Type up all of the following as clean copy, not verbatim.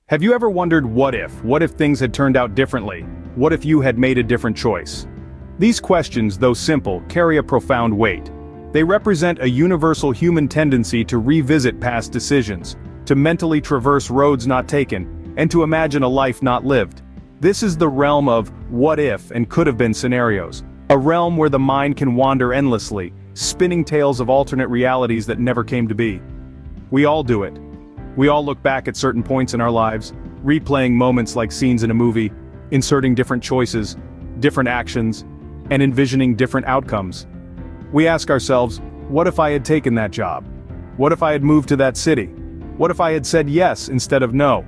Have you ever wondered what if? What if things had turned out differently? What if you had made a different choice? These questions, though simple, carry a profound weight. They represent a universal human tendency to revisit past decisions, to mentally traverse roads not taken, and to imagine a life not lived. This is the realm of what if and could have been scenarios. A realm where the mind can wander endlessly, spinning tales of alternate realities that never came to be. We all do it. We all look back at certain points in our lives, replaying moments like scenes in a movie, inserting different choices, different actions, and envisioning different outcomes. We ask ourselves, what if I had taken that job? What if I had moved to that city? What if I had said yes instead of no?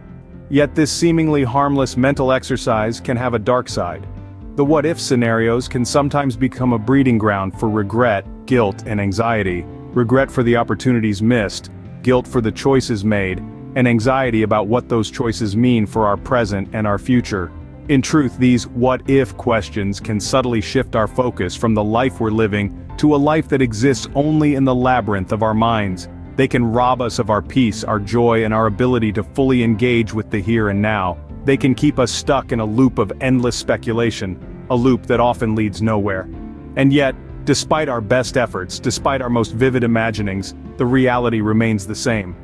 Yet this seemingly harmless mental exercise can have a dark side. The what-if scenarios can sometimes become a breeding ground for regret, guilt, and anxiety. Regret for the opportunities missed, guilt for the choices made, and anxiety about what those choices mean for our present and our future. In truth, these what-if questions can subtly shift our focus from the life we're living to a life that exists only in the labyrinth of our minds. They can rob us of our peace, our joy, and our ability to fully engage with the here and now. They can keep us stuck in a loop of endless speculation, a loop that often leads nowhere. And yet, despite our best efforts, despite our most vivid imaginings, the reality remains the same.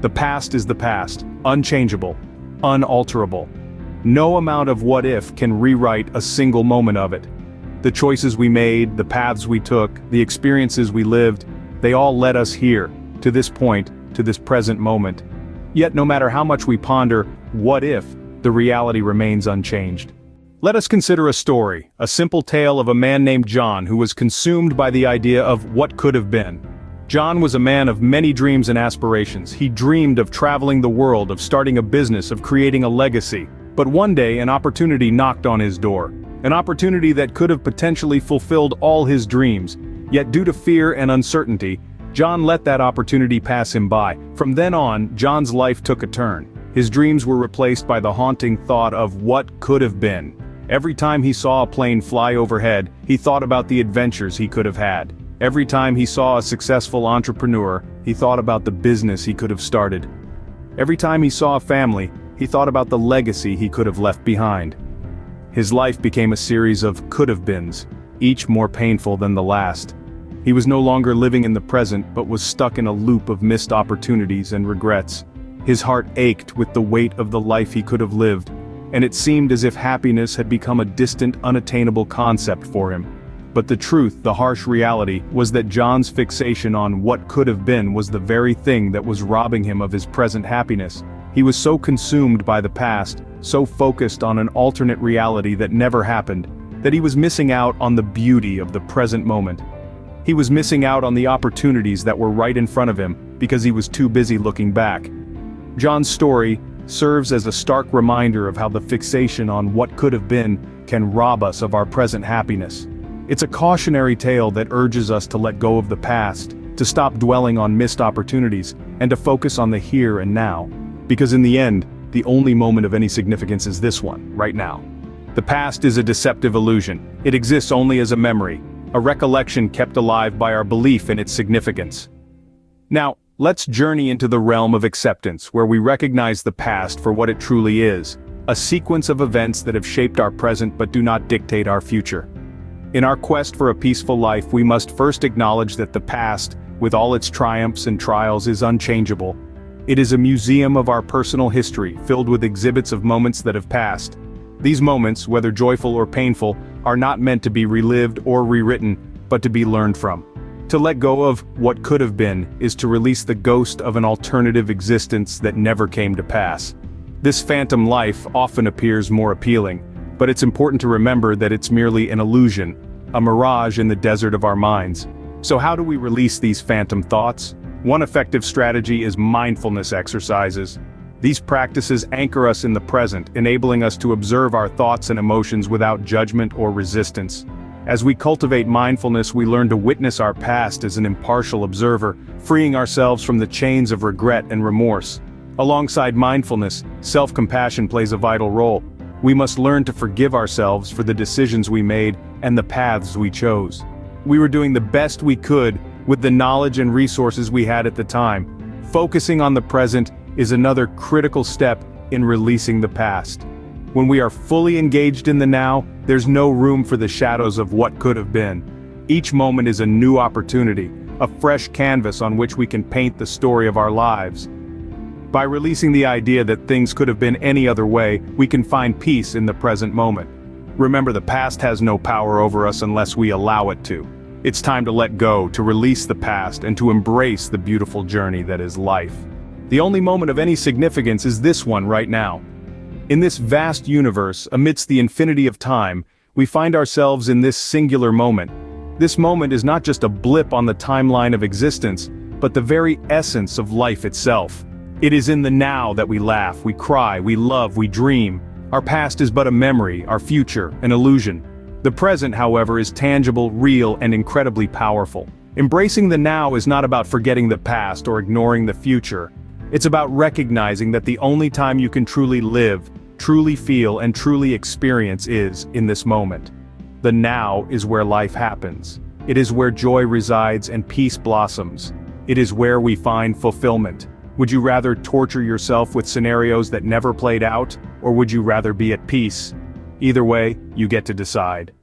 The past is the past, unchangeable, unalterable. No amount of what if can rewrite a single moment of it. The choices we made, the paths we took, the experiences we lived, they all led us here, to this point, to this present moment. Yet no matter how much we ponder, what if, the reality remains unchanged. Let us consider a story, a simple tale of a man named John who was consumed by the idea of what could have been. John was a man of many dreams and aspirations. He dreamed of traveling the world, of starting a business, of creating a legacy. But one day an opportunity knocked on his door. An opportunity that could have potentially fulfilled all his dreams. Yet due to fear and uncertainty, John let that opportunity pass him by. From then on, John's life took a turn. His dreams were replaced by the haunting thought of what could have been. Every time he saw a plane fly overhead, he thought about the adventures he could have had. Every time he saw a successful entrepreneur, he thought about the business he could have started. Every time he saw a family, he thought about the legacy he could have left behind. His life became a series of could-have-beens, each more painful than the last. He was no longer living in the present, but was stuck in a loop of missed opportunities and regrets. His heart ached with the weight of the life he could have lived, and it seemed as if happiness had become a distant, unattainable concept for him. But the truth, the harsh reality, was that John's fixation on what could have been was the very thing that was robbing him of his present happiness. He was so consumed by the past, so focused on an alternate reality that never happened, that he was missing out on the beauty of the present moment. He was missing out on the opportunities that were right in front of him because he was too busy looking back. John's story serves as a stark reminder of how the fixation on what could have been can rob us of our present happiness. It's a cautionary tale that urges us to let go of the past, to stop dwelling on missed opportunities, and to focus on the here and now. Because in the end, the only moment of any significance is this one, right now. The past is a deceptive illusion. It exists only as a memory, a recollection kept alive by our belief in its significance. Now, let's journey into the realm of acceptance, where we recognize the past for what it truly is, a sequence of events that have shaped our present but do not dictate our future. In our quest for a peaceful life, we must first acknowledge that the past, with all its triumphs and trials, is unchangeable. It is a museum of our personal history, filled with exhibits of moments that have passed. These moments, whether joyful or painful, are not meant to be relived or rewritten, but to be learned from. To let go of what could have been is to release the ghost of an alternative existence that never came to pass. This phantom life often appears more appealing, but it's important to remember that it's merely an illusion, a mirage in the desert of our minds. So how do we release these phantom thoughts? One effective strategy is mindfulness exercises. These practices anchor us in the present, enabling us to observe our thoughts and emotions without judgment or resistance. As we cultivate mindfulness, we learn to witness our past as an impartial observer, freeing ourselves from the chains of regret and remorse. Alongside mindfulness, self-compassion plays a vital role. We must learn to forgive ourselves for the decisions we made and the paths we chose. We were doing the best we could with the knowledge and resources we had at the time. Focusing on the present is another critical step in releasing the past. When we are fully engaged in the now, there's no room for the shadows of what could have been. Each moment is a new opportunity, a fresh canvas on which we can paint the story of our lives. By releasing the idea that things could have been any other way, we can find peace in the present moment. Remember, the past has no power over us unless we allow it to. It's time to let go, to release the past, and to embrace the beautiful journey that is life. The only moment of any significance is this one right now. In this vast universe, amidst the infinity of time, we find ourselves in this singular moment. This moment is not just a blip on the timeline of existence, but the very essence of life itself. It is in the now that we laugh, we cry, we love, we dream. Our past is but a memory, our future, an illusion. The present, however, is tangible, real, and incredibly powerful. Embracing the now is not about forgetting the past or ignoring the future. It's about recognizing that the only time you can truly live, truly feel, and truly experience is in this moment. The now is where life happens. It is where joy resides and peace blossoms. It is where we find fulfillment. Would you rather torture yourself with scenarios that never played out, or would you rather be at peace? Either way, you get to decide.